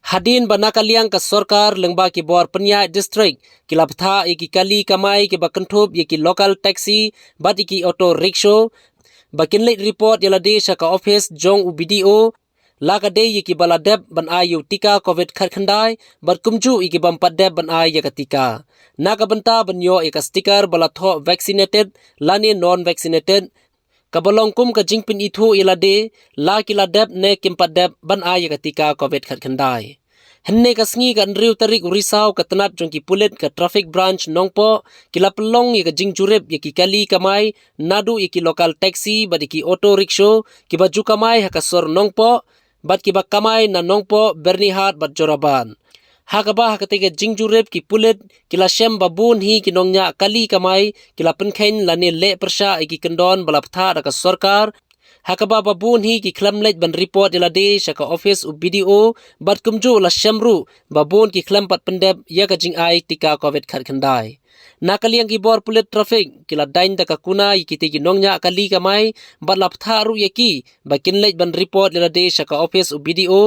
Hadin banakaliang ka sorkar lengba ki bor penya district kilaptha iki kali kamai ki bakentup iki local taxi bat iki auto rickshaw bakinlet report yala de shaka office jong UBDO lakade iki baladeb ban ayu tika covid khandai barkumju iki bampadeb ban ay yakatika nakabanta banyo ika sticker balatho vaccinated lani non vaccinated kabalongkum ka jingpin ithu ilade la kiladeb ne kimpadeb ban ay yakatika covid khandai henne kasngi kan riu tarik urisau katanat jongki pulet ka traffic branch nongpo kilapelong ye ka jingjurep ye ki kali kamai nadu iki local taxi badiki auto rickshaw ki baju kamai hakasor nongpo bat ki bakamai na nongpo bernihat bat joraban hakaba hakatege jingjurep ki pulet kila shem babun hi kinongnya kali kamai kila penkhain lani le persha iki kendon balaptha daka sarkar hakaba babun hi ki khlamlet ban report ilade shaka office UBDO bat kumju la shamru babun ki khlampat pendep ya ka jing ai tika covid khandai nakaliang ki bor pulet traffic kila dain daka kuna ikite ki nongnya kali kamai bat laptha ru yaki bakinlet ban report ilade shaka office UBDO